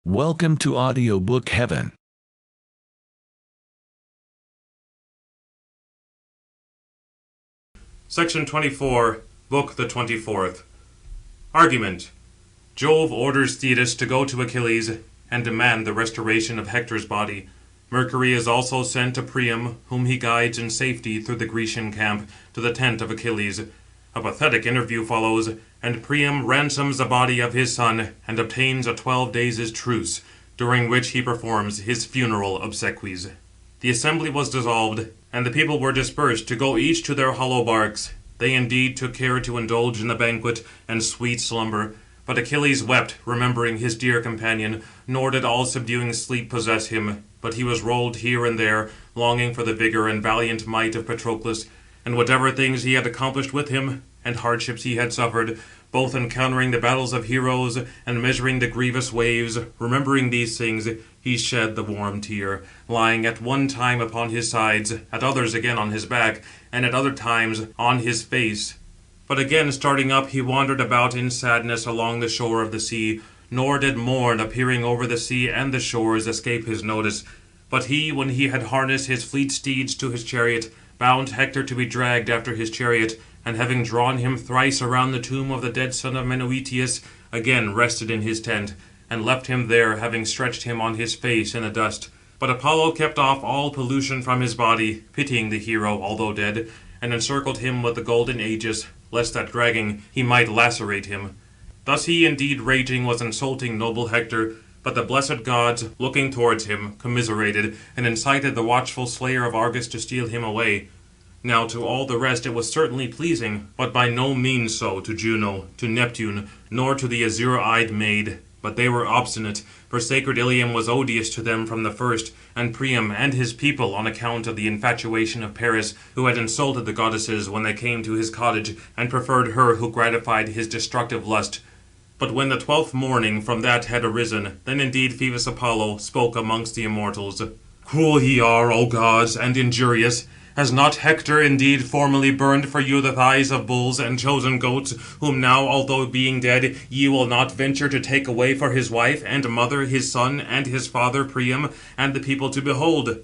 Welcome to Audiobook Heaven. Section 24, Book the 24th. Argument. Jove orders Thetis to go to Achilles and demand the restoration of Hector's body. Mercury is also sent to Priam, whom he guides in safety through the Grecian camp to the tent of Achilles. A pathetic interview follows, and Priam ransoms the body of his son and obtains a 12 days' truce, during which he performs his funeral obsequies. The assembly was dissolved, and the people were dispersed to go each to their hollow barks. They indeed took care to indulge in the banquet and sweet slumber, but Achilles wept, remembering his dear companion, nor did all subduing sleep possess him, but he was rolled here and there, longing for the vigour and valiant might of Patroclus, and whatever things he had accomplished with him, and hardships he had suffered, both encountering the battles of heroes, and measuring the grievous waves, remembering these things, he shed the warm tear, lying at one time upon his sides, at others again on his back, and at other times on his face. But again starting up, he wandered about in sadness along the shore of the sea, nor did morn appearing over the sea and the shores escape his notice. But he, when he had harnessed his fleet steeds to his chariot, bound Hector to be dragged after his chariot, and having drawn him thrice around the tomb of the dead son of Menœtius, again rested in his tent, and left him there, having stretched him on his face in the dust. But Apollo kept off all pollution from his body, pitying the hero, although dead, and encircled him with the golden aegis, lest that dragging he might lacerate him. Thus he indeed raging was insulting noble Hector, but the blessed gods, looking towards him, commiserated, and incited the watchful slayer of Argus to steal him away. Now to all the rest it was certainly pleasing, but by no means so to Juno, to Neptune, nor to the azure-eyed maid. But they were obstinate, for sacred Ilium was odious to them from the first, and Priam and his people on account of the infatuation of Paris, who had insulted the goddesses when they came to his cottage, and preferred her who gratified his destructive lust. But when the 12th morning from that had arisen, then indeed Phoebus Apollo spoke amongst the immortals. Cruel ye are, O gods, and injurious! Has not Hector indeed formerly burned for you the thighs of bulls and chosen goats, whom now, although being dead, ye will not venture to take away for his wife and mother, his son, and his father Priam, and the people to behold?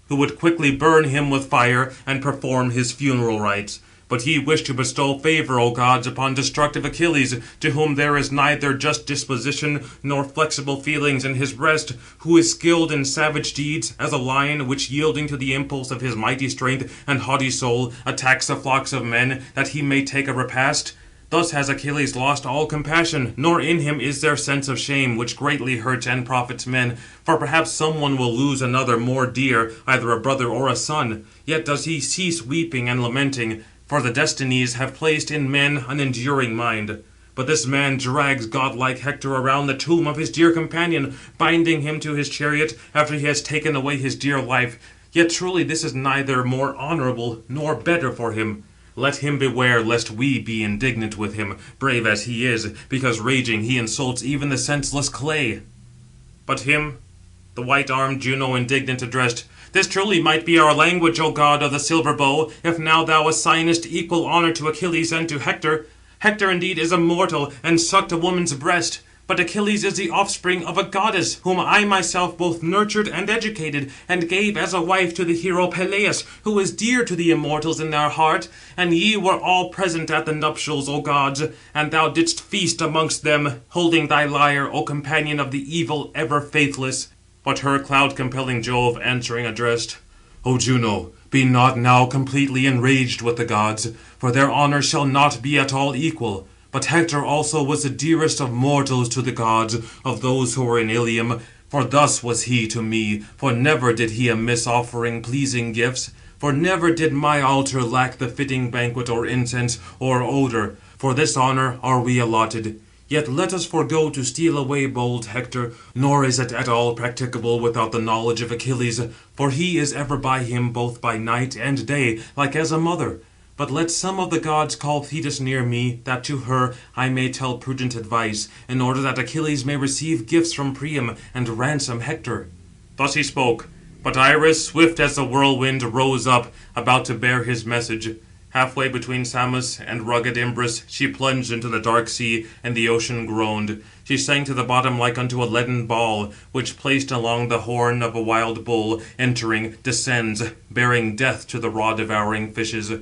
Who would quickly burn him with fire, and perform his funeral rites. But ye wish to bestow favour, O gods, upon destructive Achilles, to whom there is neither just disposition nor flexible feelings in his breast, who is skilled in savage deeds, as a lion which, yielding to the impulse of his mighty strength and haughty soul, attacks the flocks of men, that he may take a repast. Thus has Achilles lost all compassion, nor in him is there sense of shame, which greatly hurts and profits men. For perhaps some one will lose another more dear, either a brother or a son. Yet does he cease weeping and lamenting, for the destinies have placed in men an enduring mind. But this man drags godlike Hector around the tomb of his dear companion, binding him to his chariot after he has taken away his dear life. Yet truly this is neither more honourable nor better for him. Let him beware lest we be indignant with him, brave as he is, because raging he insults even the senseless clay. But him the white-armed Juno indignant addressed. This truly might be our language, O god of the silver bow, if now thou assignest equal honour to Achilles and to Hector. Hector indeed is a mortal, and sucked a woman's breast. But Achilles is the offspring of a goddess, whom I myself both nurtured and educated, and gave as a wife to the hero Peleus, who is dear to the immortals in their heart. And ye were all present at the nuptials, O gods, and thou didst feast amongst them, holding thy lyre, O companion of the evil, ever faithless. But her cloud-compelling Jove answering addressed, O Juno, be not now completely enraged with the gods, for their honour shall not be at all equal. But Hector also was the dearest of mortals to the gods, of those who were in Ilium, for thus was he to me, for never did he amiss offering pleasing gifts, for never did my altar lack the fitting banquet or incense or odour. For this honour are we allotted. Yet let us forego to steal away bold Hector, nor is it at all practicable without the knowledge of Achilles, for he is ever by him both by night and day, like as a mother. But let some of the gods call Thetis near me, that to her I may tell prudent advice, in order that Achilles may receive gifts from Priam, and ransom Hector. Thus he spoke, but Iris, swift as the whirlwind, rose up, about to bear his message. Halfway between Samos and rugged Imbrus, she plunged into the dark sea, and the ocean groaned. She sank to the bottom like unto a leaden ball, which placed along the horn of a wild bull, entering, descends, bearing death to the raw-devouring fishes.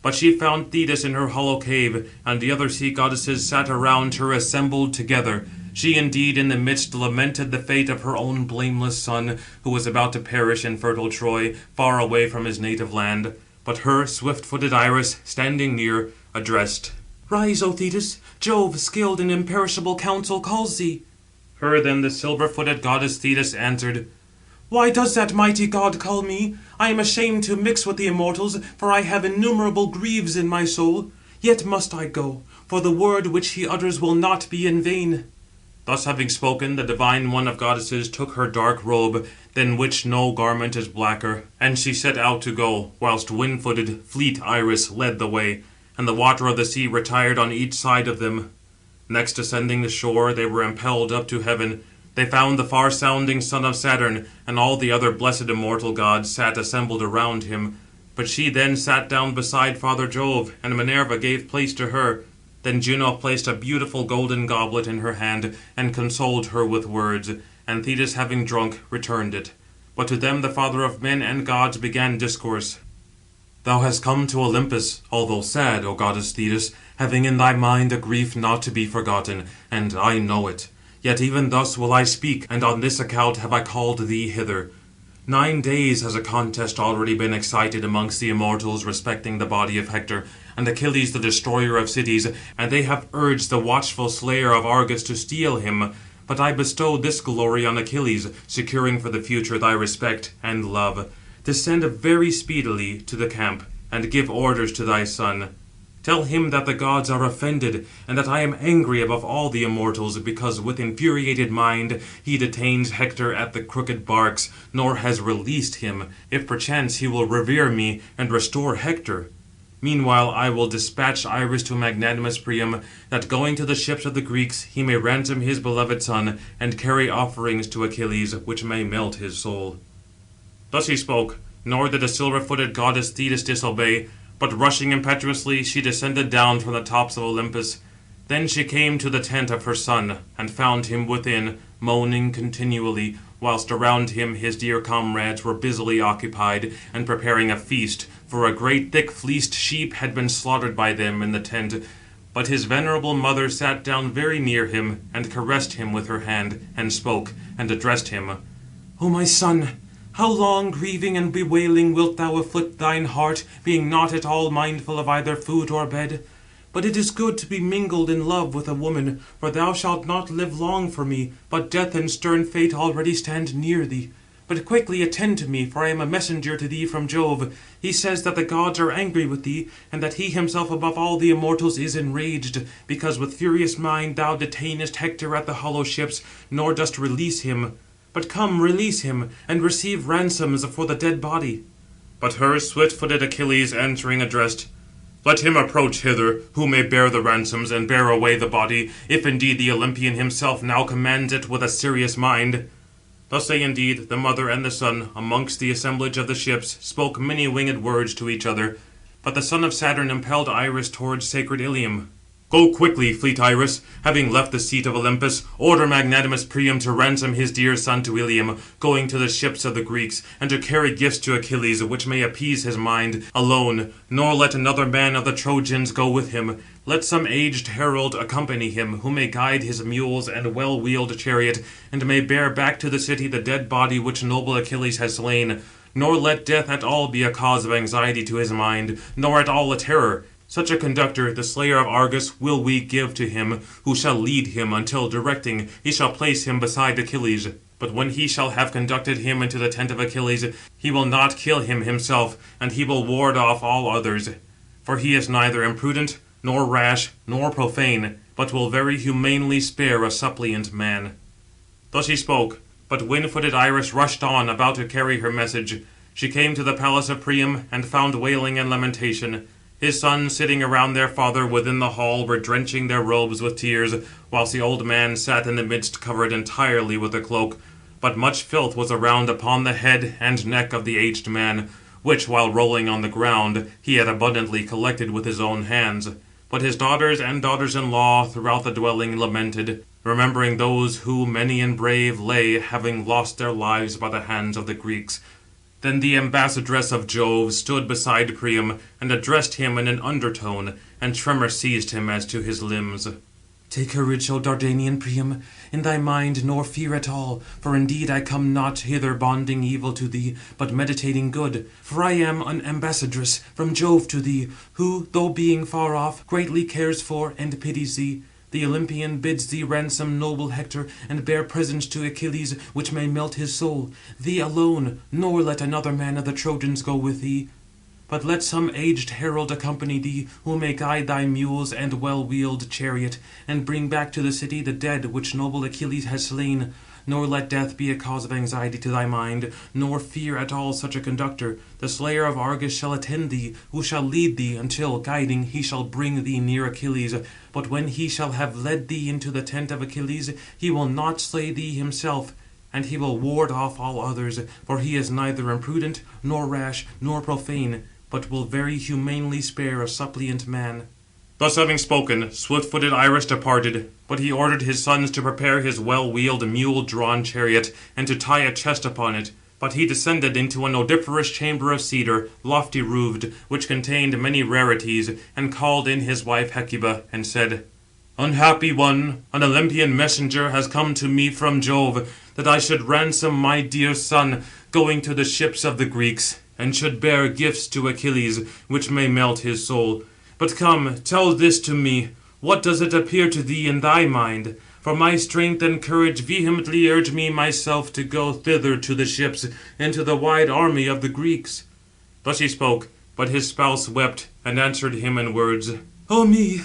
But she found Thetis in her hollow cave, and the other sea goddesses sat around her assembled together. She indeed in the midst lamented the fate of her own blameless son, who was about to perish in fertile Troy, far away from his native land. But her swift-footed Iris, standing near, addressed, "Rise, O Thetis! Jove, skilled in imperishable counsel, calls thee." Her then the silver-footed goddess Thetis answered, "Why does that mighty god call me? I am ashamed to mix with the immortals, for I have innumerable griefs in my soul. Yet must I go, for the word which he utters will not be in vain." Thus having spoken, the divine one of goddesses took her dark robe, than which no garment is blacker, and she set out to go, whilst wind-footed, fleet Iris led the way, and the water of the sea retired on each side of them. Next ascending the shore, they were impelled up to heaven. They found the far-sounding son of Saturn, and all the other blessed immortal gods sat assembled around him. But she then sat down beside Father Jove, and Minerva gave place to her. Then Juno placed a beautiful golden goblet in her hand, and consoled her with words, and Thetis having drunk, returned it. But to them the father of men and gods began discourse. "Thou hast come to Olympus, although sad, O goddess Thetis, having in thy mind a grief not to be forgotten, and I know it. Yet even thus will I speak, and on this account have I called thee hither. 9 days has a contest already been excited amongst the immortals respecting the body of Hector, and Achilles the destroyer of cities, and they have urged the watchful slayer of Argus to steal him. But I bestow this glory on Achilles, securing for the future thy respect and love. Descend very speedily to the camp, and give orders to thy son. Tell him that the gods are offended, and that I am angry above all the immortals, because with infuriated mind he detains Hector at the crooked barks, nor has released him, if perchance he will revere me and restore Hector. Meanwhile I will dispatch Iris to magnanimous Priam, that going to the ships of the Greeks he may ransom his beloved son, and carry offerings to Achilles, which may melt his soul." Thus he spoke, nor did the silver-footed goddess Thetis disobey, but rushing impetuously, she descended down from the tops of Olympus. Then she came to the tent of her son, and found him within, moaning continually, whilst around him his dear comrades were busily occupied, and preparing a feast, for a great thick-fleeced sheep had been slaughtered by them in the tent. But his venerable mother sat down very near him, and caressed him with her hand, and spoke, and addressed him, "O my son, how long grieving and bewailing wilt thou afflict thine heart, being not at all mindful of either food or bed? But it is good to be mingled in love with a woman, for thou shalt not live long for me, but death and stern fate already stand near thee. But quickly attend to me, for I am a messenger to thee from Jove. He says that the gods are angry with thee, and that he himself above all the immortals is enraged, because with furious mind thou detainest Hector at the hollow ships, nor dost release him. But come, release him, and receive ransoms for the dead body." But her swift-footed Achilles answering addressed, "Let him approach hither, who may bear the ransoms, and bear away the body, if indeed the Olympian himself now commands it with a serious mind." Thus they indeed, the mother and the son, amongst the assemblage of the ships, spoke many winged words to each other. But the son of Saturn impelled Iris towards sacred Ilium. "Go quickly, fleet Iris, having left the seat of Olympus, order magnanimous Priam to ransom his dear son to Ilium, going to the ships of the Greeks, and to carry gifts to Achilles, which may appease his mind, alone, nor let another man of the Trojans go with him. Let some aged herald accompany him, who may guide his mules and well-wheeled chariot, and may bear back to the city the dead body which noble Achilles has slain. Nor let death at all be a cause of anxiety to his mind, nor at all a terror. Such a conductor, the slayer of Argus, will we give to him, who shall lead him until, directing, he shall place him beside Achilles. But when he shall have conducted him into the tent of Achilles, he will not kill him himself, and he will ward off all others. For he is neither imprudent, nor rash, nor profane, but will very humanely spare a suppliant man." Thus he spoke, but wind-footed Iris rushed on, about to carry her message. She came to the palace of Priam, and found wailing and lamentation. His sons, sitting around their father within the hall, were drenching their robes with tears, whilst the old man sat in the midst covered entirely with a cloak. But much filth was around upon the head and neck of the aged man, which, while rolling on the ground, he had abundantly collected with his own hands. But his daughters and daughters-in-law throughout the dwelling lamented. remembering those who, many and brave, lay, having lost their lives by the hands of the Greeks. Then the ambassadress of Jove stood beside Priam, and addressed him in an undertone, and tremor seized him as to his limbs. Take courage, O Dardanian Priam, in thy mind, nor fear at all. For indeed I come not hither bonding evil to thee, but meditating good. For I am an ambassadress from Jove to thee, who, though being far off, greatly cares for and pities thee. The Olympian bids thee ransom noble Hector, and bear presents to Achilles, which may melt his soul. Thee alone, nor let another man of the Trojans go with thee. But let some aged herald accompany thee, who may guide thy mules and well-wheeled chariot, and bring back to the city the dead which noble Achilles has slain. Nor let death be a cause of anxiety to thy mind, nor fear at all such a conductor. The slayer of Argus shall attend thee, who shall lead thee, until, guiding, he shall bring thee near Achilles. But when he shall have led thee into the tent of Achilles, he will not slay thee himself, and he will ward off all others, for he is neither imprudent, nor rash, nor profane, but will very humanely spare a suppliant man. Thus having spoken, swift-footed Iris departed, but he ordered his sons to prepare his well-wheeled mule-drawn chariot, and to tie a chest upon it. But he descended into an odoriferous chamber of cedar, lofty-roofed, which contained many rarities, and called in his wife Hecuba, and said, Unhappy one, an Olympian messenger has come to me from Jove, that I should ransom my dear son, going to the ships of the Greeks, and should bear gifts to Achilles, which may melt his soul. But come, tell this to me, what does it appear to thee in thy mind? For my strength and courage vehemently urge me myself to go thither to the ships, and to the wide army of the Greeks. Thus he spoke, but his spouse wept, and answered him in words, O me,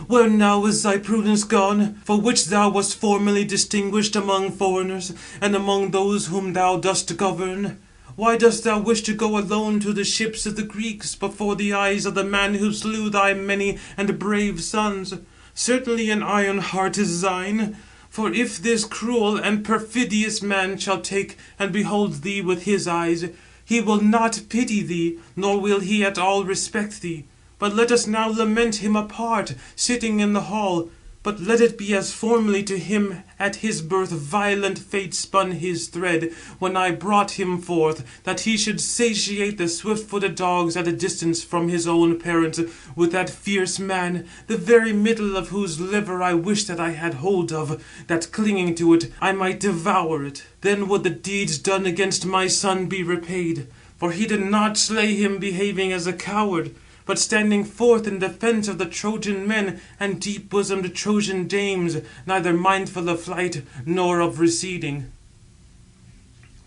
where now is thy prudence gone, for which thou wast formerly distinguished among foreigners, and among those whom thou dost govern? Why dost thou wish to go alone to the ships of the Greeks, before the eyes of the man who slew thy many and brave sons? Certainly an iron heart is thine. For if this cruel and perfidious man shall take and behold thee with his eyes, he will not pity thee, nor will he at all respect thee. But let us now lament him apart, sitting in the hall. But let it be as formerly to him at his birth violent fate spun his thread, when I brought him forth, that he should satiate the swift-footed dogs at a distance from his own parents, with that fierce man, the very middle of whose liver I wish that I had hold of, that clinging to it I might devour it. Then would the deeds done against my son be repaid, for he did not slay him behaving as a coward, but standing forth in defence of the Trojan men and deep-bosomed Trojan dames, neither mindful of flight nor of receding.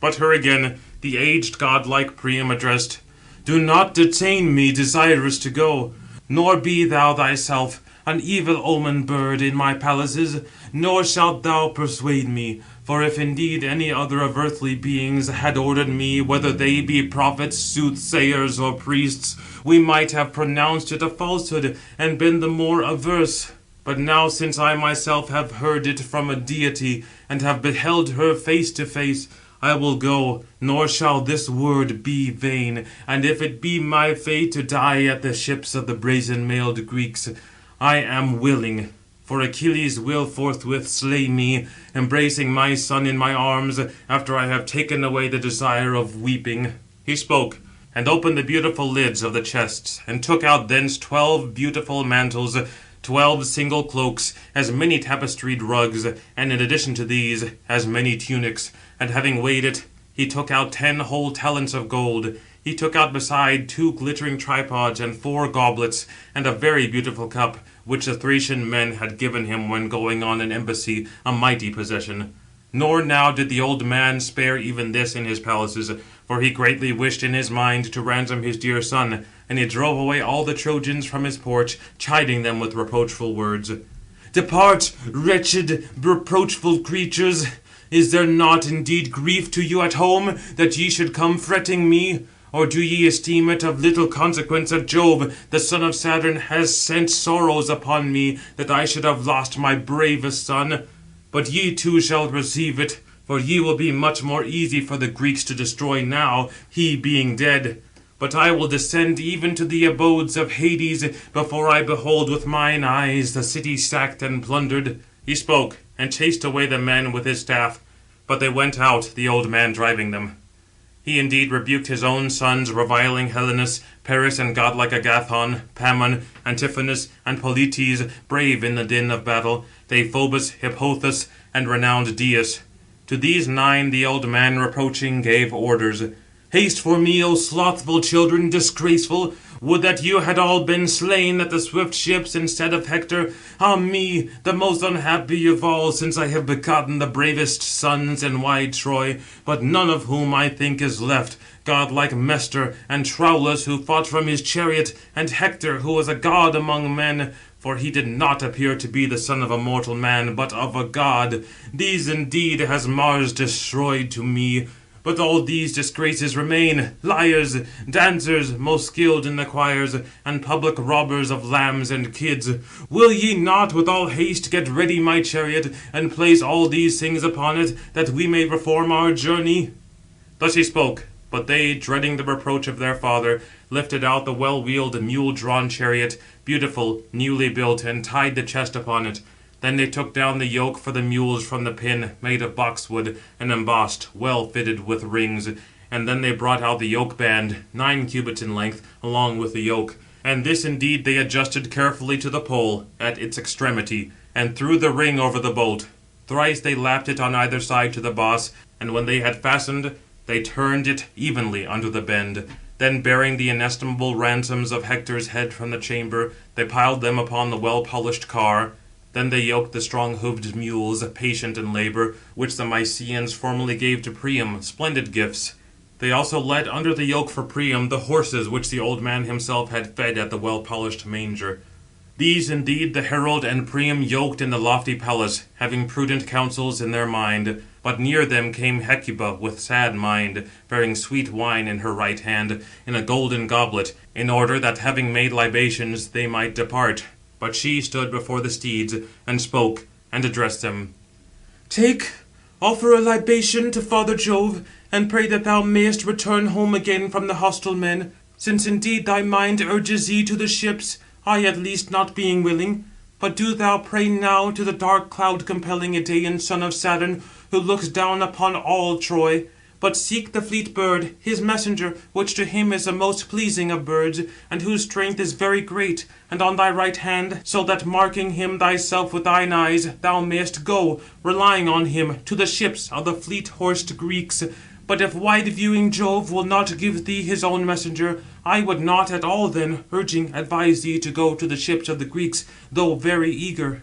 But her again the aged godlike Priam addressed, Do not detain me, desirous to go, nor be thou thyself an evil-omened bird in my palaces, nor shalt thou persuade me. For if indeed any other of earthly beings had ordered me, whether they be prophets, soothsayers, or priests, we might have pronounced it a falsehood, and been the more averse. But now, since I myself have heard it from a deity, and have beheld her face to face, I will go, nor shall this word be vain. And if it be my fate to die at the ships of the brazen-mailed Greeks, I am willing. For Achilles will forthwith slay me, embracing my son in my arms, after I have taken away the desire of weeping. He spoke, and opened the beautiful lids of the chests, and took out thence 12 beautiful mantles, 12 single cloaks, as many tapestried rugs, and in addition to these, as many tunics. And having weighed it, he took out 10 whole talents of gold. He took out beside 2 glittering tripods, and 4 goblets, and a very beautiful cup, which the Thracian men had given him when going on an embassy, a mighty possession. Nor now did the old man spare even this in his palaces, for he greatly wished in his mind to ransom his dear son, and he drove away all the Trojans from his porch, chiding them with reproachful words. Depart, wretched, reproachful creatures! Is there not indeed grief to you at home, that ye should come fretting me? Or do ye esteem it of little consequence that Jove, the son of Saturn, has sent sorrows upon me, that I should have lost my bravest son? But ye too shall receive it, for ye will be much more easy for the Greeks to destroy now, he being dead. But I will descend even to the abodes of Hades, before I behold with mine eyes the city sacked and plundered. He spoke, and chased away the men with his staff, but they went out, the old man driving them. He indeed rebuked his own sons, reviling Helenus, Paris, and godlike Agathon, Pammon, Antiphanus, and Polites, brave in the din of battle, Deiphobus, Hippothus, and renowned Dius. To these 9 the old man reproaching gave orders. Haste for me, O slothful children, disgraceful! Would that you had all been slain at the swift ships instead of Hector. Ah me, the most unhappy of all, since I have begotten the bravest sons in wide Troy, but none of whom I think is left, godlike Mestor, and Troulus, who fought from his chariot, and Hector, who was a god among men, for he did not appear to be the son of a mortal man, but of a god. These indeed has Mars destroyed to me. But all these disgraces remain, liars, dancers, most skilled in the choirs, and public robbers of lambs and kids. Will ye not with all haste get ready my chariot, and place all these things upon it, that we may perform our journey? Thus he spoke, but they, dreading the reproach of their father, lifted out the well-wheeled mule-drawn chariot, beautiful, newly built, and tied the chest upon it. Then they took down the yoke for the mules from the pin, made of boxwood, and embossed, well fitted with rings. And then they brought out the yoke band, 9 cubits in length, along with the yoke. And this indeed they adjusted carefully to the pole, at its extremity, and threw the ring over the bolt. Thrice they lapped it on either side to the boss, and when they had fastened, they turned it evenly under the bend. Then bearing the inestimable ransoms of Hector's head from the chamber, they piled them upon the well-polished car. Then they yoked the strong-hoofed mules, patient in labour, which the Mycenaeans formerly gave to Priam, splendid gifts. They also led under the yoke for Priam the horses which the old man himself had fed at the well-polished manger. These indeed the herald and Priam yoked in the lofty palace, having prudent counsels in their mind. But near them came Hecuba with sad mind, bearing sweet wine in her right hand, in a golden goblet, in order that having made libations they might depart. But she stood before the steeds, and spoke, and addressed them. Take, offer a libation to Father Jove, and pray that thou mayest return home again from the hostile men, since indeed thy mind urges thee to the ships, I at least not being willing. But do thou pray now to the dark cloud-compelling Idaean son of Saturn, who looks down upon all Troy. But seek the fleet bird, his messenger, which to him is the most pleasing of birds, and whose strength is very great, and on thy right hand, so that marking him thyself with thine eyes, thou mayest go, relying on him, to the ships of the fleet-horsed Greeks. But if wide-viewing Jove will not give thee his own messenger, I would not at all then, urging, advise thee to go to the ships of the Greeks, though very eager.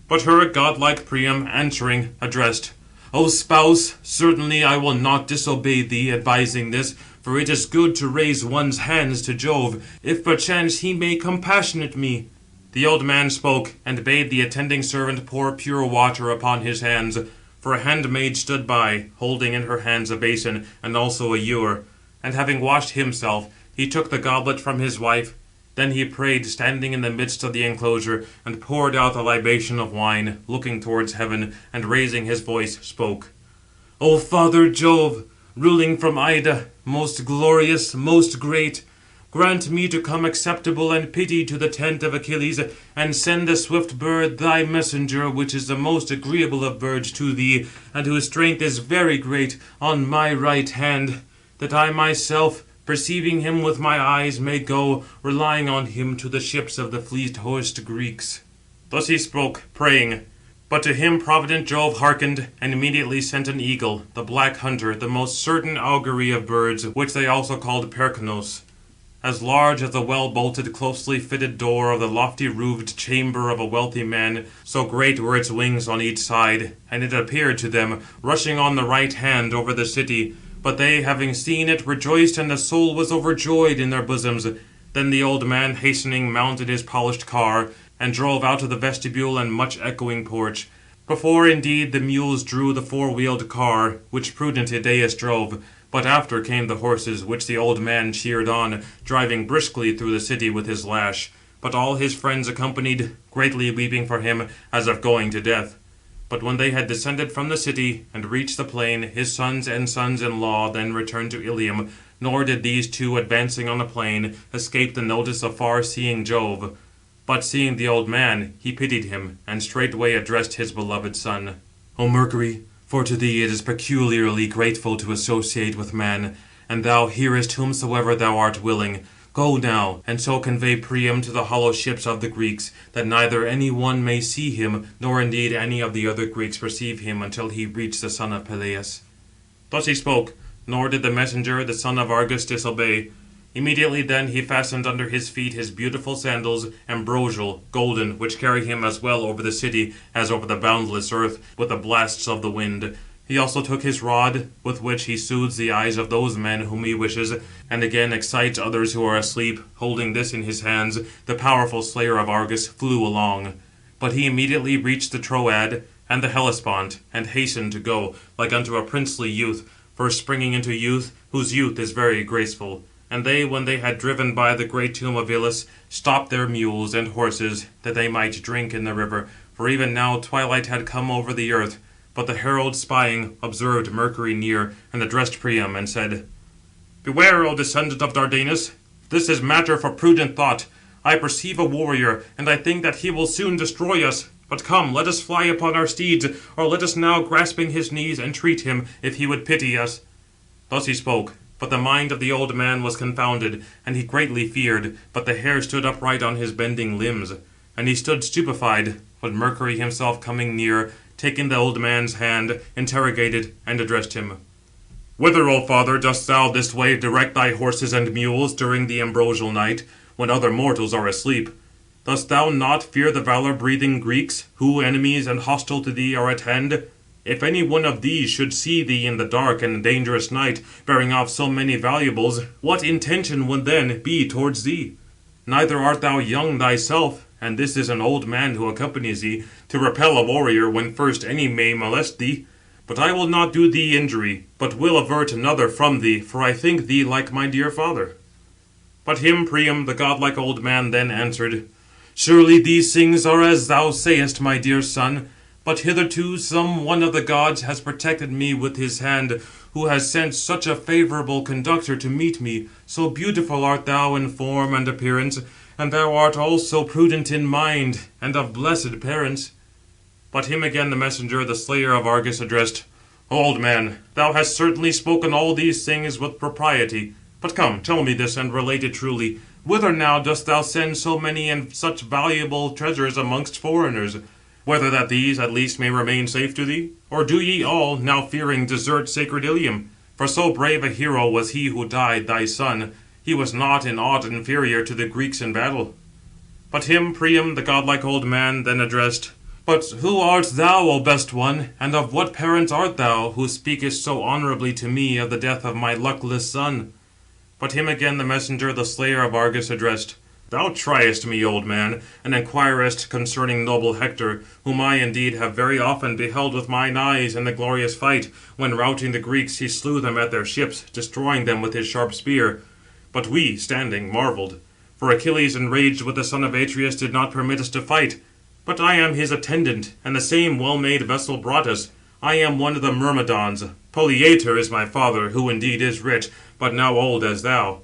But her godlike Priam, answering, addressed, O spouse, certainly I will not disobey thee, advising this, for it is good to raise one's hands to Jove, if perchance he may compassionate me. The old man spoke, and bade the attending servant pour pure water upon his hands. For a handmaid stood by, holding in her hands a basin, and also a ewer. And having washed himself, he took the goblet from his wife. Then he prayed, standing in the midst of the enclosure, and poured out a libation of wine, looking towards heaven, and raising his voice, spoke. O Father Jove, ruling from Ida, most glorious, most great, grant me to come acceptable and pity to the tent of Achilles, and send the swift bird, thy messenger, which is the most agreeable of birds to thee, and whose strength is very great, on my right hand, that I myself, perceiving him with my eyes, may go, relying on him, to the ships of the fleet-horsed Greeks. Thus he spoke, praying. But to him provident Jove hearkened, and immediately sent an eagle, the black hunter, the most certain augury of birds, which they also called Percnos, as large as the well-bolted, closely-fitted door of the lofty-roofed chamber of a wealthy man, so great were its wings on each side, and it appeared to them, rushing on the right hand over the city. But they, having seen it, rejoiced, and the soul was overjoyed in their bosoms. Then the old man, hastening, mounted his polished car, and drove out of the vestibule and much echoing porch. Before, indeed, the mules drew the four-wheeled car, which prudent Idaeus drove. But after came the horses, which the old man cheered on, driving briskly through the city with his lash. But all his friends accompanied, greatly weeping for him, as of going to death. But when they had descended from the city, and reached the plain, his sons and sons-in-law then returned to Ilium, nor did these two, advancing on the plain, escape the notice of far-seeing Jove. But seeing the old man, he pitied him, and straightway addressed his beloved son. O Mercury, for to thee it is peculiarly grateful to associate with man, and thou hearest whomsoever thou art willing. Go now, and so convey Priam to the hollow ships of the Greeks, that neither any one may see him, nor indeed any of the other Greeks perceive him until he reach the son of Peleus. Thus he spoke, nor did the messenger, the son of Argus, disobey. Immediately then he fastened under his feet his beautiful sandals, ambrosial, golden, which carry him as well over the city as over the boundless earth, with the blasts of the wind. He also took his rod, with which he soothes the eyes of those men whom he wishes, and again excites others who are asleep. Holding this in his hands, the powerful slayer of Argus flew along. But he immediately reached the Troad and the Hellespont, and hastened to go, like unto a princely youth, first springing into youth, whose youth is very graceful. And they, when they had driven by the great tomb of Ilus, stopped their mules and horses, that they might drink in the river, for even now twilight had come over the earth. But the herald spying observed Mercury near, and addressed Priam, and said, Beware, O descendant of Dardanus! This is matter for prudent thought. I perceive a warrior, and I think that he will soon destroy us. But come, let us fly upon our steeds, or let us now, grasping his knees, entreat him, if he would pity us. Thus he spoke. But the mind of the old man was confounded, and he greatly feared, but the hair stood upright on his bending limbs. And he stood stupefied, but Mercury himself coming near, taking the old man's hand, interrogated, and addressed him. Whither, O father, dost thou this way direct thy horses and mules during the ambrosial night, when other mortals are asleep? Dost thou not fear the valour-breathing Greeks, who, enemies and hostile to thee, are at hand? If any one of these should see thee in the dark and dangerous night, bearing off so many valuables, what intention would then be towards thee? Neither art thou young thyself, and this is an old man who accompanies thee, to repel a warrior when first any may molest thee. But I will not do thee injury, but will avert another from thee, for I think thee like my dear father. But him Priam, the godlike old man, then answered, Surely these things are as thou sayest, my dear son. But hitherto some one of the gods has protected me with his hand, who has sent such a favourable conductor to meet me. So beautiful art thou in form and appearance, and thou art also prudent in mind, and of blessed parents. But him again the messenger, the slayer of Argus, addressed, Old man, thou hast certainly spoken all these things with propriety. But come, tell me this, and relate it truly. Whither now dost thou send so many and such valuable treasures amongst foreigners? Whether that these at least may remain safe to thee? Or do ye all, now fearing, desert sacred Ilium? For so brave a hero was he who died, thy son. He was not in aught inferior to the Greeks in battle. But him Priam, the godlike old man, then addressed, But who art thou, O best one, and of what parents art thou, who speakest so honourably to me of the death of my luckless son? But him again the messenger, the slayer of Argus, addressed, Thou triest me, old man, and inquirest concerning noble Hector, whom I indeed have very often beheld with mine eyes in the glorious fight, when routing the Greeks he slew them at their ships, destroying them with his sharp spear. But we, standing, marvelled. For Achilles, enraged with the son of Atreus, did not permit us to fight. But I am his attendant, and the same well-made vessel brought us. I am one of the Myrmidons. Polyator is my father, who indeed is rich, but now old as thou.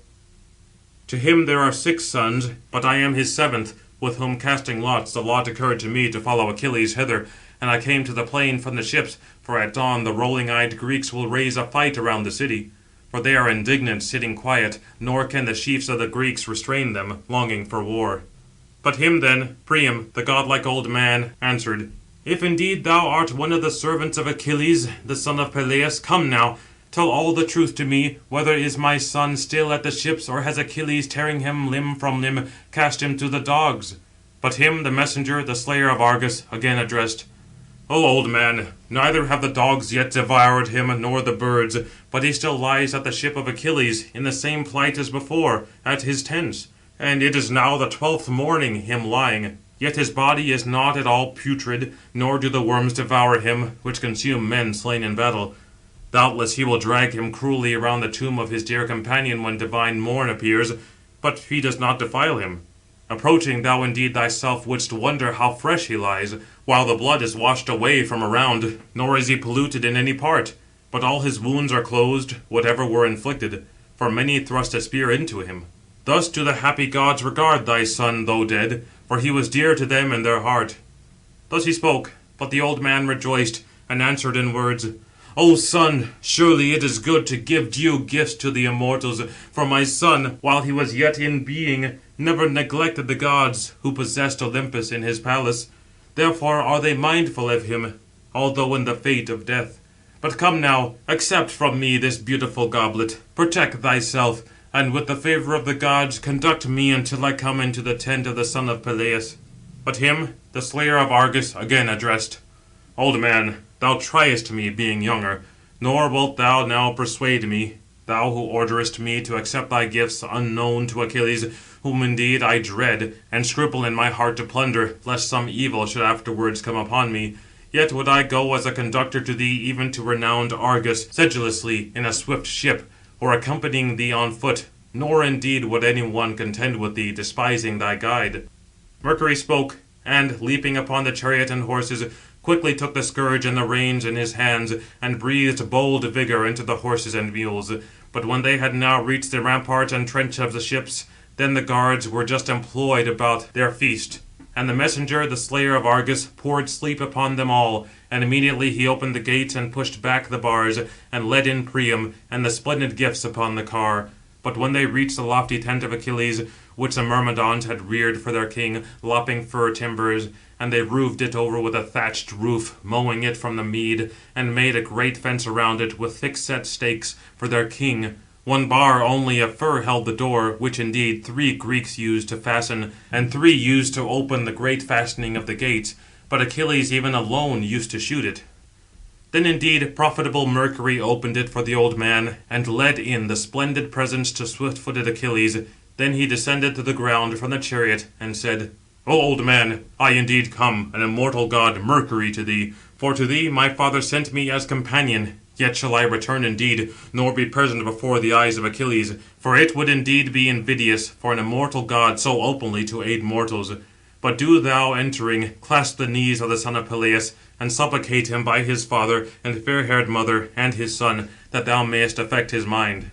To him there are 6 sons, but I am his 7th, with whom casting lots the lot occurred to me to follow Achilles hither, and I came to the plain from the ships, for at dawn the rolling-eyed Greeks will raise a fight around the city. For they are indignant, sitting quiet, nor can the chiefs of the Greeks restrain them, longing for war. But him then, Priam, the godlike old man, answered, If indeed thou art one of the servants of Achilles, the son of Peleus, come now, tell all the truth to me, whether is my son still at the ships, or has Achilles, tearing him limb from limb, cast him to the dogs? But him the messenger, the slayer of Argus, again addressed, O old man, neither have the dogs yet devoured him, nor the birds, but he still lies at the ship of Achilles, in the same plight as before, at his tents. And it is now the 12th morning him lying, yet his body is not at all putrid, nor do the worms devour him, which consume men slain in battle. Doubtless he will drag him cruelly around the tomb of his dear companion when divine morn appears, but he does not defile him. Approaching, thou indeed thyself wouldst wonder how fresh he lies, while the blood is washed away from around, nor is he polluted in any part. But all his wounds are closed, whatever were inflicted, for many thrust a spear into him. Thus do the happy gods regard thy son, though dead, for he was dear to them in their heart. Thus he spoke, but the old man rejoiced, and answered in words, O son, surely it is good to give due gifts to the immortals, for my son, while he was yet in being, never neglected the gods, who possessed Olympus in his palace. Therefore are they mindful of him, although in the fate of death. But come now, accept from me this beautiful goblet, protect thyself, and with the favour of the gods conduct me until I come into the tent of the son of Peleus. But him the slayer of Argus again addressed, Old man, thou triest me, being younger, nor wilt thou now persuade me, thou who orderest me to accept thy gifts unknown to Achilles, whom indeed I dread, and scruple in my heart to plunder, lest some evil should afterwards come upon me. Yet would I go as a conductor to thee even to renowned Argus, sedulously in a swift ship, or accompanying thee on foot, nor indeed would any one contend with thee, despising thy guide. Mercury spoke, and, leaping upon the chariot and horses, quickly took the scourge and the reins in his hands, and breathed bold vigour into the horses and mules. But when they had now reached the rampart and trench of the ships, then the guards were just employed about their feast. And the messenger, the slayer of Argus, poured sleep upon them all, and immediately he opened the gates and pushed back the bars, and led in Priam and the splendid gifts upon the car. But when they reached the lofty tent of Achilles, which the Myrmidons had reared for their king, lopping fir timbers, and they roofed it over with a thatched roof, mowing it from the mead, and made a great fence around it with thick-set stakes for their king. One bar only of fir held the door, which indeed 3 Greeks used to fasten, and 3 used to open the great fastening of the gates, but Achilles even alone used to shoot it. Then indeed profitable Mercury opened it for the old man, and led in the splendid presents to swift-footed Achilles. Then he descended to the ground from the chariot, and said, O old man, I indeed come, an immortal god Mercury, to thee, for to thee my father sent me as companion. Yet shall I return indeed, nor be present before the eyes of Achilles, for it would indeed be invidious for an immortal god so openly to aid mortals. But do thou, entering, clasp the knees of the son of Peleus, and supplicate him by his father and fair-haired mother and his son, that thou mayest affect his mind.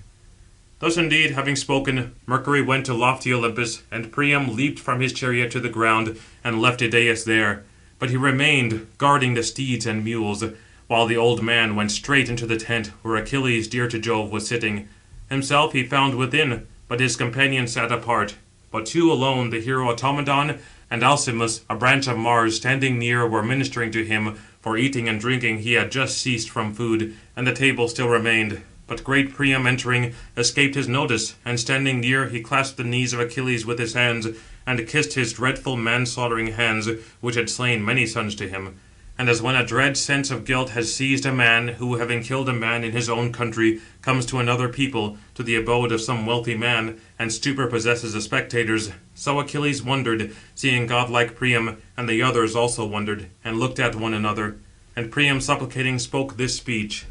Thus indeed, having spoken, Mercury went to lofty Olympus, and Priam leaped from his chariot to the ground, and left Idæus there. But he remained, guarding the steeds and mules, while the old man went straight into the tent, where Achilles, dear to Jove, was sitting. Himself he found within, but his companions sat apart. But 2 alone, the hero Automedon and Alcimus, a branch of Mars, standing near, were ministering to him, for eating and drinking he had just ceased from food, and the table still remained. But great Priam entering, escaped his notice, and standing near he clasped the knees of Achilles with his hands, and kissed his dreadful man-slaughtering hands, which had slain many sons to him. And as when a dread sense of guilt has seized a man, who, having killed a man in his own country, comes to another people, to the abode of some wealthy man, and stupor possesses the spectators, so Achilles wondered, seeing godlike Priam, and the others also wondered, and looked at one another. And Priam supplicating spoke this speech: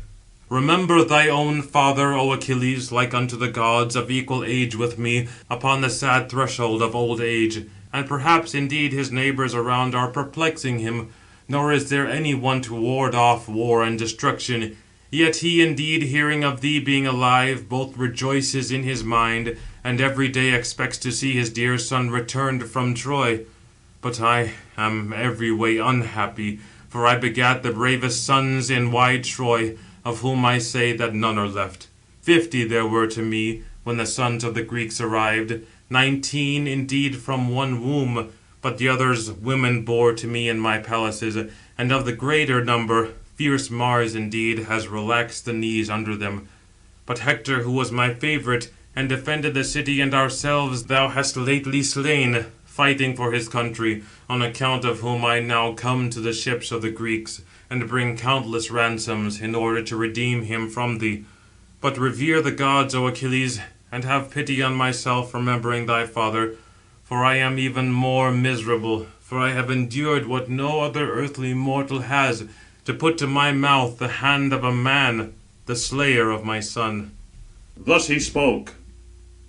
Remember thy own father, O Achilles, like unto the gods, of equal age with me, upon the sad threshold of old age. And perhaps indeed his neighbours around are perplexing him, nor is there any one to ward off war and destruction. Yet he indeed, hearing of thee being alive, both rejoices in his mind, and every day expects to see his dear son returned from Troy. But I am every way unhappy, for I begat the bravest sons in wide Troy, of whom I say that none are left. 50 there were to me, when the sons of the Greeks arrived, 19 indeed from one womb, but the others women bore to me in my palaces, and of the greater number, fierce Mars indeed has relaxed the knees under them. But Hector, who was my favourite, and defended the city and ourselves, thou hast lately slain, fighting for his country, on account of whom I now come to the ships of the Greeks, and bring countless ransoms, in order to redeem him from thee. But revere the gods, O Achilles, and have pity on myself, remembering thy father, for I am even more miserable, for I have endured what no other earthly mortal has, to put to my mouth the hand of a man, the slayer of my son. Thus he spoke,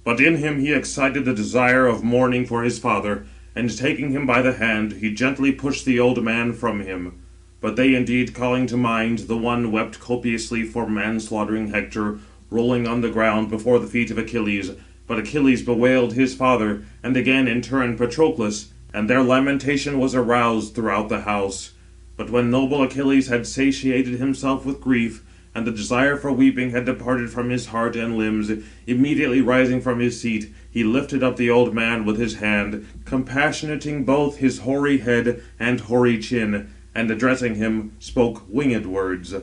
but in him he excited the desire of mourning for his father, and taking him by the hand, he gently pushed the old man from him. But they indeed calling to mind, the one wept copiously for manslaughtering Hector, rolling on the ground before the feet of Achilles. But Achilles bewailed his father, and again in turn Patroclus, and their lamentation was aroused throughout the house. But when noble Achilles had satiated himself with grief, and the desire for weeping had departed from his heart and limbs, immediately rising from his seat, he lifted up the old man with his hand, compassionating both his hoary head and hoary chin, and addressing him, spoke winged words.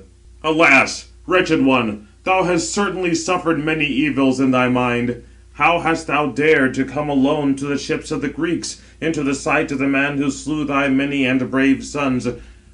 Alas, wretched one, thou hast certainly suffered many evils in thy mind. How hast thou dared to come alone to the ships of the Greeks, into the sight of the man who slew thy many and brave sons?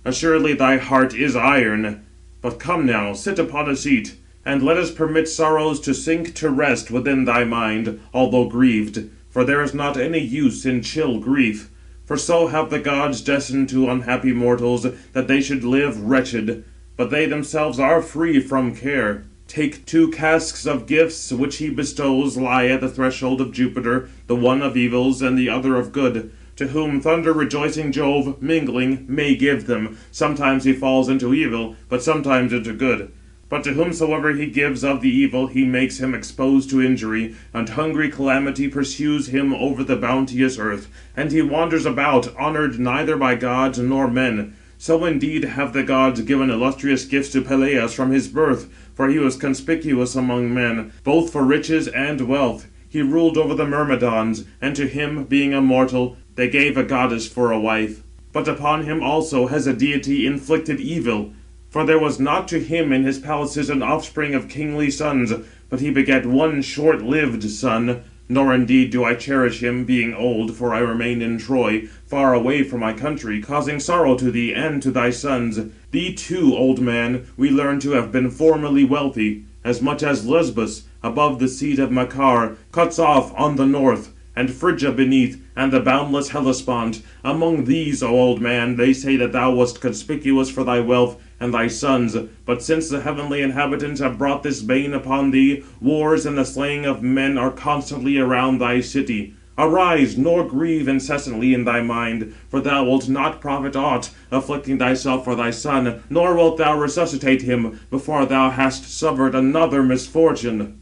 Assuredly thy heart is iron. But come now, sit upon a seat, and let us permit sorrows to sink to rest within thy mind, although grieved, for there is not any use in chill grief. For so have the gods destined to unhappy mortals, that they should live wretched, but they themselves are free from care. Take 2 casks of gifts which he bestows lie at the threshold of Jupiter, the one of evils and the other of good, to whom thunder-rejoicing Jove, mingling, may give them. Sometimes he falls into evil, but sometimes into good. But to whomsoever he gives of the evil, he makes him exposed to injury, and hungry calamity pursues him over the bounteous earth, and he wanders about, honoured neither by gods nor men. So indeed have the gods given illustrious gifts to Peleus from his birth, for he was conspicuous among men, both for riches and wealth. He ruled over the Myrmidons, and to him, being immortal, they gave a goddess for a wife. But upon him also has a deity inflicted evil. For there was not to him in his palaces an offspring of kingly sons, but he begat one short-lived son. Nor indeed do I cherish him, being old, for I remain in Troy, far away from my country, causing sorrow to thee and to thy sons. Thee too, old man, we learn to have been formerly wealthy, as much as Lesbos, above the seat of Macar, cuts off on the north, and Phrygia beneath, and the boundless Hellespont. Among these, O old man, they say that thou wast conspicuous for thy wealth, and thy sons. But since the heavenly inhabitants have brought this bane upon thee, wars and the slaying of men are constantly around thy city. Arise, nor grieve incessantly in thy mind, for thou wilt not profit aught, afflicting thyself for thy son, nor wilt thou resuscitate him, before thou hast suffered another misfortune.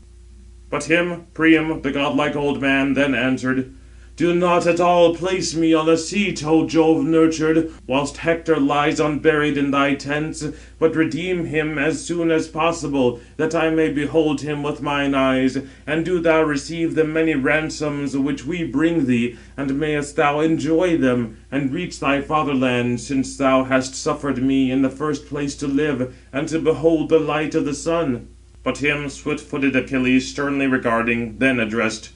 But him, Priam, the godlike old man, then answered, Do not at all place me on a seat, O Jove-nurtured, whilst Hector lies unburied in thy tents, but redeem him as soon as possible, that I may behold him with mine eyes. And do thou receive the many ransoms which we bring thee, and mayest thou enjoy them, and reach thy fatherland, since thou hast suffered me in the first place to live, and to behold the light of the sun. But him swift-footed Achilles, sternly regarding, then addressed,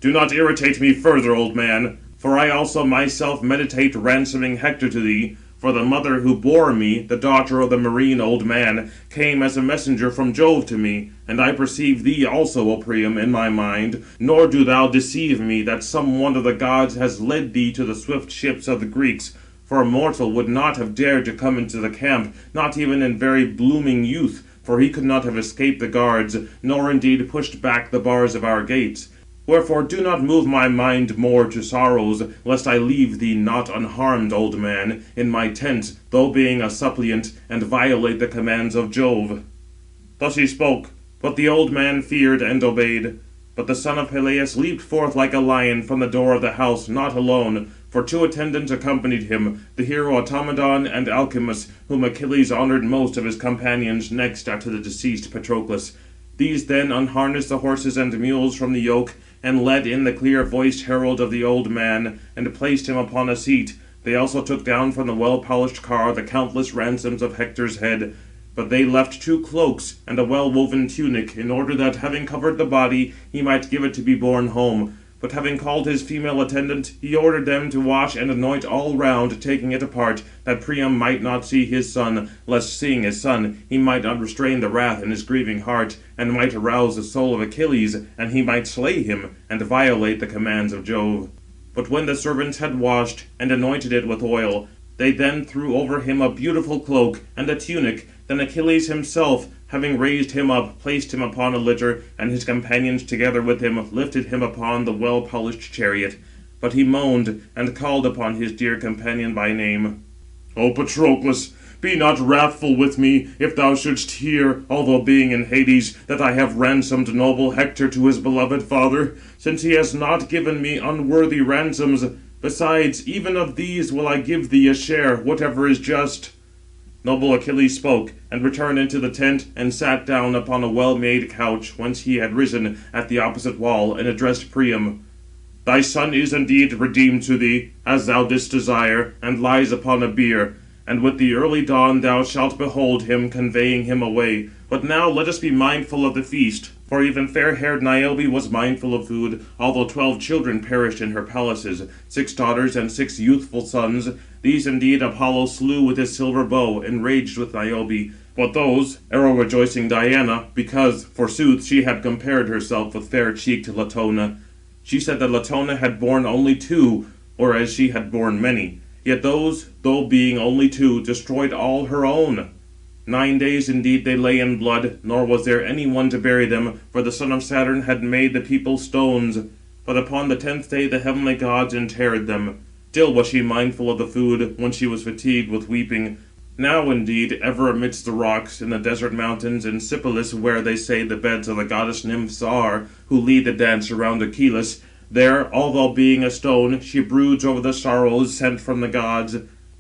Do not irritate me further, old man, for I also myself meditate ransoming Hector to thee. For the mother who bore me, the daughter of the marine old man, came as a messenger from Jove to me, and I perceive thee also, O Priam, in my mind. Nor do thou deceive me, that some one of the gods has led thee to the swift ships of the Greeks. For a mortal would not have dared to come into the camp, not even in very blooming youth, for he could not have escaped the guards, nor indeed pushed back the bars of our gates. Wherefore do not move my mind more to sorrows, lest I leave thee not unharmed, old man, in my tent, though being a suppliant, and violate the commands of Jove. Thus he spoke, but the old man feared and obeyed. But the son of Peleus leaped forth like a lion from the door of the house, not alone, for 2 attendants accompanied him, the hero Automedon and Alcimus, whom Achilles honoured most of his companions, next after the deceased Patroclus. These then unharnessed the horses and mules from the yoke, and led in the clear-voiced herald of the old man, and placed him upon a seat. They also took down from the well-polished car the countless ransoms of Hector's head. But they left 2 cloaks, and a well-woven tunic, in order that, having covered the body, he might give it to be borne home. But having called his female attendant, he ordered them to wash and anoint all round, taking it apart, that Priam might not see his son, lest seeing his son, he might not restrain the wrath in his grieving heart, and might arouse the soul of Achilles, and he might slay him, and violate the commands of Jove. But when the servants had washed, and anointed it with oil, they then threw over him a beautiful cloak, and a tunic. Then Achilles himself, having raised him up, placed him upon a litter, and his companions together with him lifted him upon the well-polished chariot. But he moaned, and called upon his dear companion by name. O Patroclus, be not wrathful with me, if thou shouldst hear, although being in Hades, that I have ransomed noble Hector to his beloved father, since he has not given me unworthy ransoms. Besides, even of these will I give thee a share, whatever is just." Noble Achilles spoke, and returned into the tent, and sat down upon a well-made couch, whence he had risen at the opposite wall, and addressed Priam: "Thy son is indeed redeemed to thee, as thou didst desire, and lies upon a bier, and with the early dawn thou shalt behold him conveying him away. But now let us be mindful of the feast." For even fair-haired Niobe was mindful of food, although 12 children perished in her palaces, 6 daughters and 6 youthful sons. These indeed Apollo slew with his silver bow, enraged with Niobe. But those, arrow-rejoicing Diana, because, forsooth, she had compared herself with fair-cheeked Latona. She said that Latona had borne only 2, whereas she had borne many. Yet those, though being only 2, destroyed all her own. 9 days indeed they lay in blood, nor was there any one to bury them, for the son of Saturn had made the people stones. But upon the 10th day the heavenly gods interred them. Still was she mindful of the food, when she was fatigued with weeping. Now indeed, ever amidst the rocks, in the desert mountains, in Sipylus, where they say the beds of the goddess nymphs are, who lead the dance around Achilles, there, although being a stone, she broods over the sorrows sent from the gods.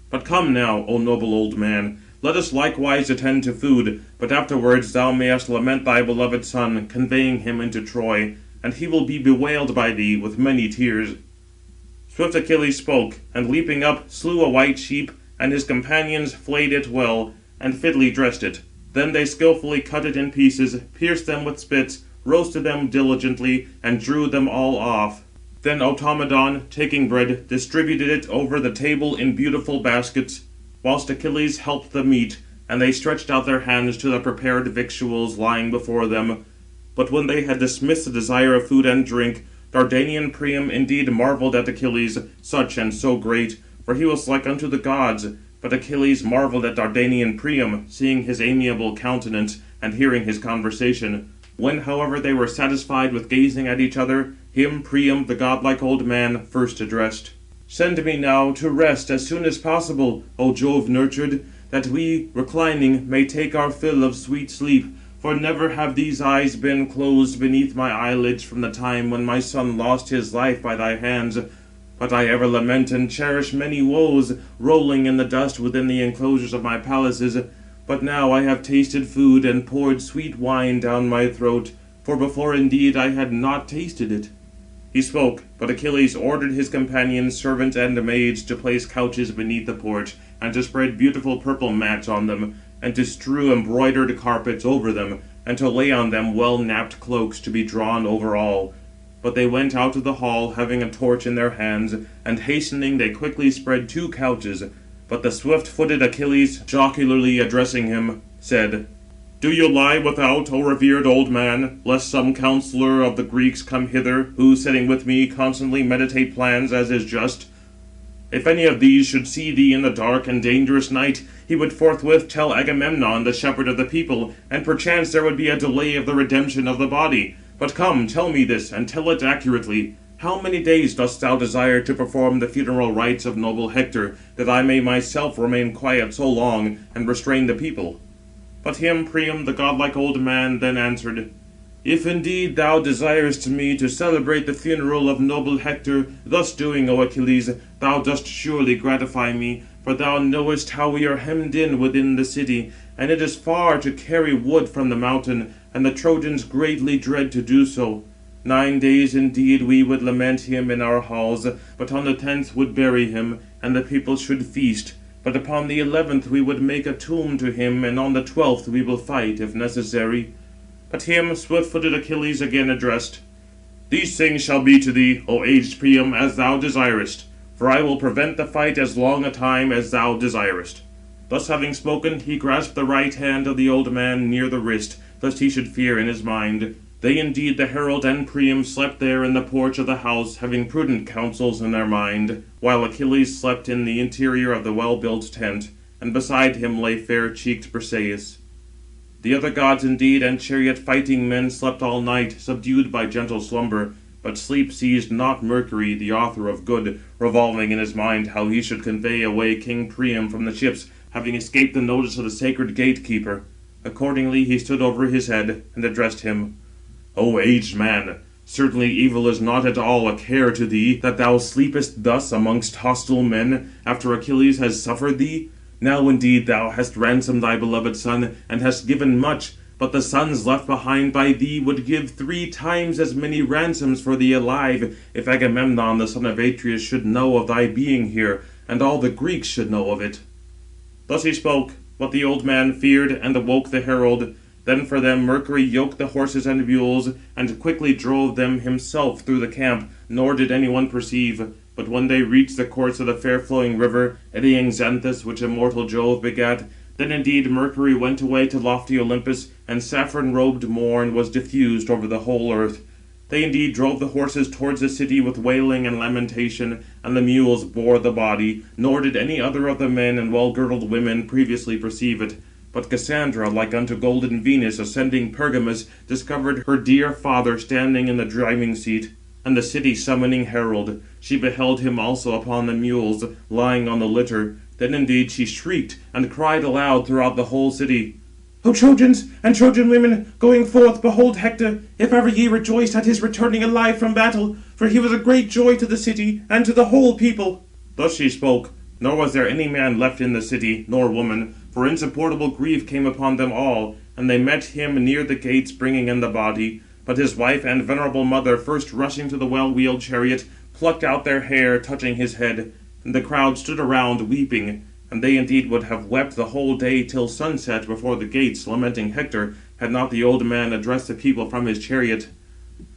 But come now, O noble old man, let us likewise attend to food, but afterwards thou mayest lament thy beloved son, conveying him into Troy, and he will be bewailed by thee with many tears." Swift Achilles spoke, and leaping up, slew a white sheep, and his companions flayed it well, and fitly dressed it. Then they skilfully cut it in pieces, pierced them with spits, roasted them diligently, and drew them all off. Then Automedon, taking bread, distributed it over the table in beautiful baskets, whilst Achilles helped the meat, and they stretched out their hands to the prepared victuals lying before them. But when they had dismissed the desire of food and drink, Dardanian Priam indeed marvelled at Achilles, such and so great, for he was like unto the gods. But Achilles marvelled at Dardanian Priam, seeing his amiable countenance, and hearing his conversation. When, however, they were satisfied with gazing at each other, him Priam, the godlike old man, first addressed: "Send me now to rest as soon as possible, O Jove-nurtured, that we, reclining, may take our fill of sweet sleep. For never have these eyes been closed beneath my eyelids from the time when my son lost his life by thy hands. But I ever lament and cherish many woes, rolling in the dust within the enclosures of my palaces. But now I have tasted food, and poured sweet wine down my throat, for before indeed I had not tasted it." He spoke, but Achilles ordered his companions, servants, and maids to place couches beneath the porch, and to spread beautiful purple mats on them, and to strew embroidered carpets over them, and to lay on them well-napped cloaks to be drawn over all. But they went out of the hall, having a torch in their hands, and hastening they quickly spread 2 couches. But the swift-footed Achilles, jocularly addressing him, said: "Do you lie without, O revered old man, lest some counsellor of the Greeks come hither, who, sitting with me, constantly meditate plans as is just? If any of these should see thee in the dark and dangerous night, he would forthwith tell Agamemnon, the shepherd of the people, and perchance there would be a delay of the redemption of the body. But come, tell me this, and tell it accurately. How many days dost thou desire to perform the funeral rites of noble Hector, that I may myself remain quiet so long, and restrain the people?" But him Priam, the godlike old man, then answered: "If indeed thou desirest me to celebrate the funeral of noble Hector, thus doing, O Achilles, thou dost surely gratify me, for thou knowest how we are hemmed in within the city, and it is far to carry wood from the mountain, and the Trojans greatly dread to do so. 9 days indeed we would lament him in our halls, but on the 10th would bury him, and the people should feast. But upon the 11th we would make a tomb to him, and on the 12th we will fight, if necessary." But him swift-footed Achilles again addressed: "These things shall be to thee, O aged Priam, as thou desirest, for I will prevent the fight as long a time as thou desirest." Thus having spoken, he grasped the right hand of the old man near the wrist, lest he should fear in his mind. They indeed, the herald and Priam, slept there in the porch of the house, having prudent counsels in their mind, while Achilles slept in the interior of the well-built tent, and beside him lay fair-cheeked Briseis. The other gods indeed and chariot-fighting men slept all night, subdued by gentle slumber. But sleep seized not Mercury, the author of good, revolving in his mind how he should convey away King Priam from the ships, having escaped the notice of the sacred gatekeeper. Accordingly he stood over his head, and addressed him: "O aged man, Certainly evil is not at all a care to thee, that thou sleepest thus amongst hostile men, after Achilles has suffered thee. Now indeed thou hast ransomed thy beloved son, and hast given much, but the sons left behind by thee would give 3 times as many ransoms for thee alive, if Agamemnon the son of Atreus should know of thy being here, and all the Greeks should know of it. Thus he spoke, but the old man feared, and awoke the herald. Then for them Mercury yoked the horses and mules, and quickly drove them himself through the camp, nor did any one perceive. But when they reached the courts of the fair-flowing river, eddying Xanthus, which immortal Jove begat, then indeed Mercury went away to lofty Olympus, and saffron-robed morn was diffused over the whole earth. They indeed drove the horses towards the city with wailing and lamentation, and the mules bore the body, nor did any other of the men and well-girdled women previously perceive it. But Cassandra, like unto golden Venus, ascending Pergamus, discovered her dear father standing in the driving seat, and the city summoning herald. She beheld him also upon the mules, lying on the litter. Then indeed she shrieked, and cried aloud throughout the whole city, O Trojans, and Trojan women, going forth, behold Hector, if ever ye rejoiced at his returning alive from battle, for he was a great joy to the city, and to the whole people. Thus she spoke, nor was there any man left in the city, nor woman, for insupportable grief came upon them all, and they met him near the gates, bringing in the body. But his wife and venerable mother, first rushing to the well-wheeled chariot, plucked out their hair, touching his head. And the crowd stood around, weeping. And they indeed would have wept the whole day till sunset before the gates, lamenting Hector, had not the old man addressed the people from his chariot,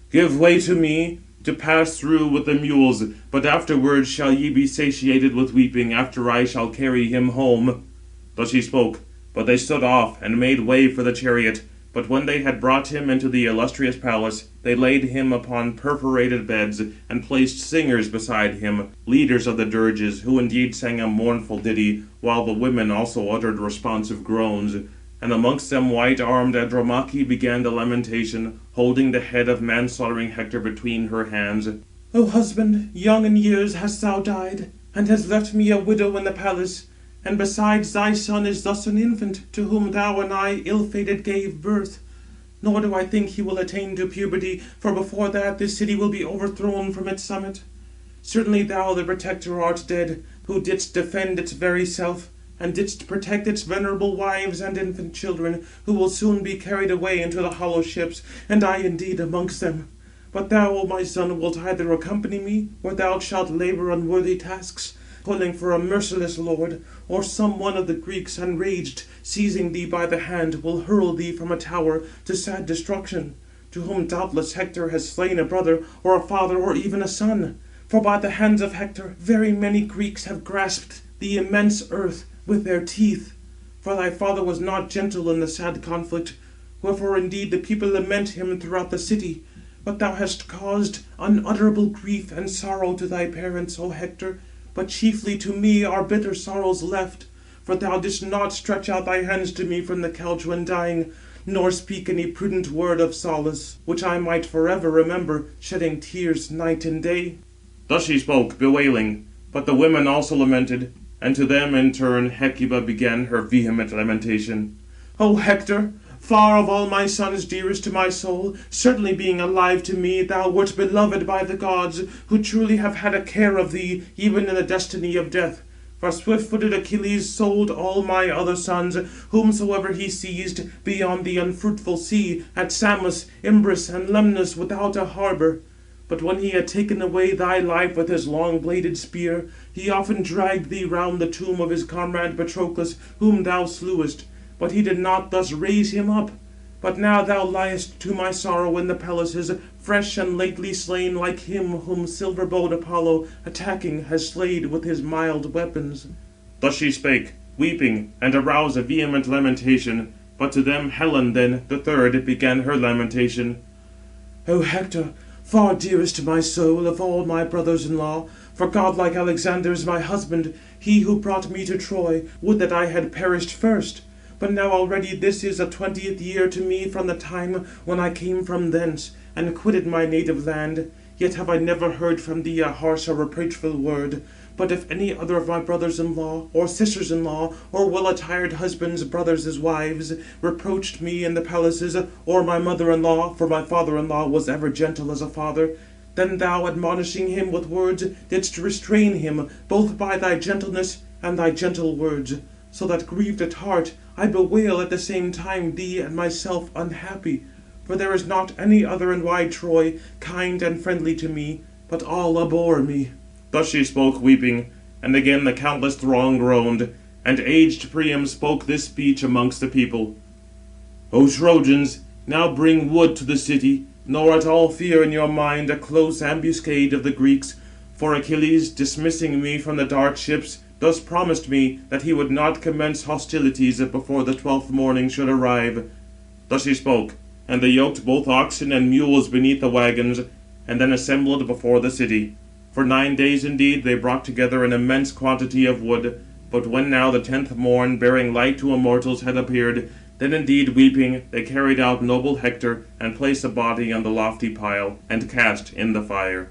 Give way to me, to pass through with the mules, but afterwards shall ye be satiated with weeping, after I shall carry him home. Thus he spoke, but they stood off, and made way for the chariot. But when they had brought him into the illustrious palace, they laid him upon perforated beds, and placed singers beside him, leaders of the dirges, who indeed sang a mournful ditty, while the women also uttered responsive groans. And amongst them white-armed Andromache began the lamentation, holding the head of man-slaughtering Hector between her hands. O husband, young in years hast thou died, and hast left me a widow in the palace. And besides, thy son is thus an infant, to whom thou and I ill-fated gave birth. Nor do I think he will attain to puberty, for before that this city will be overthrown from its summit. Certainly thou, the protector, art dead, who didst defend its very self, and didst protect its venerable wives and infant children, who will soon be carried away into the hollow ships, and I indeed amongst them. But thou, O my son, wilt either accompany me, or thou shalt labour unworthy tasks, calling for a merciless lord, or some one of the Greeks, enraged, seizing thee by the hand, will hurl thee from a tower to sad destruction, to whom doubtless Hector has slain a brother, or a father, or even a son. For by the hands of Hector very many Greeks have grasped the immense earth with their teeth. For thy father was not gentle in the sad conflict, wherefore indeed the people lament him throughout the city. But thou hast caused unutterable grief and sorrow to thy parents, O Hector, but chiefly to me are bitter sorrows left, for thou didst not stretch out thy hands to me from the couch when dying, nor speak any prudent word of solace, which I might forever remember, shedding tears night and day. Thus she spoke, bewailing, but the women also lamented, and to them in turn Hecuba began her vehement lamentation. O Hector, far of all my sons dearest to my soul, certainly being alive to me, thou wert beloved by the gods, who truly have had a care of thee, even in the destiny of death. For swift-footed Achilles sold all my other sons, whomsoever he seized, beyond the unfruitful sea, at Samos, Imbrus, and Lemnos, without a harbour. But when he had taken away thy life with his long-bladed spear, he often dragged thee round the tomb of his comrade Patroclus, whom thou slewest. But he did not thus raise him up. But now thou liest to my sorrow in the palaces, fresh and lately slain, like him whom silver-bowed Apollo, attacking, has slayed with his mild weapons. Thus she spake, weeping, and aroused a vehement lamentation. But to them Helen then, the third, began her lamentation. O Hector, far dearest to my soul of all my brothers-in-law, for godlike Alexander is my husband, he who brought me to Troy, would that I had perished first. But now already this is the 20th year to me from the time when I came from thence, and quitted my native land. Yet have I never heard from thee a harsh or reproachful word. But if any other of my brothers-in-law, or sisters-in-law, or well-attired husbands, brothers' wives, reproached me in the palaces, or my mother-in-law, for my father-in-law was ever gentle as a father, then thou, admonishing him with words, didst restrain him, both by thy gentleness and thy gentle words. So that grieved at heart, I bewail at the same time thee and myself unhappy. For there is not any other in wide Troy, kind and friendly to me, but all abhor me. Thus she spoke, weeping, and again the countless throng groaned. And aged Priam spoke this speech amongst the people: O Trojans, now bring wood to the city, nor at all fear in your mind a close ambuscade of the Greeks. For Achilles, dismissing me from the dark ships, thus promised me that he would not commence hostilities before the 12th morning should arrive. Thus she spoke, and they yoked both oxen and mules beneath the wagons, and then assembled before the city. For 9 days indeed they brought together an immense quantity of wood. But when now the 10th morn, bearing light to immortals, had appeared, then indeed weeping, they carried out noble Hector, and placed the body on the lofty pile, and cast in the fire.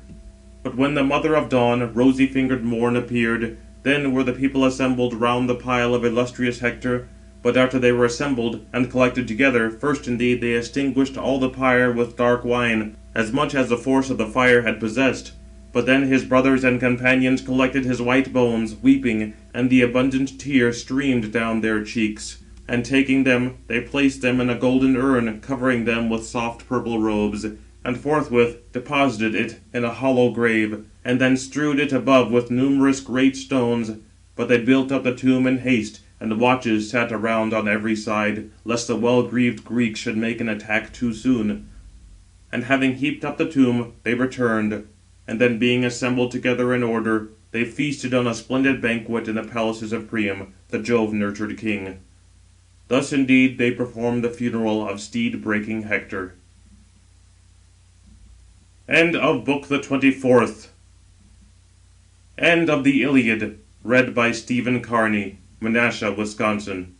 But when the mother of dawn, rosy-fingered Morn, appeared, then were the people assembled round the pile of illustrious Hector. But after they were assembled and collected together, first indeed they extinguished all the pyre with dark wine, as much as the force of the fire had possessed. But then his brothers and companions collected his white bones, weeping, and the abundant tears streamed down their cheeks. And taking them, they placed them in a golden urn, covering them with soft purple robes, and forthwith deposited it in a hollow grave, and then strewed it above with numerous great stones. But they built up the tomb in haste, and watches sat around on every side, lest the well-grieved Greeks should make an attack too soon. And having heaped up the tomb, they returned, and then being assembled together in order, they feasted on a splendid banquet in the palaces of Priam, the Jove-nurtured king. Thus indeed they performed the funeral of steed-breaking Hector. End of Book the 24th. End of the Iliad, read by Stephen Carney, Menasha, Wisconsin.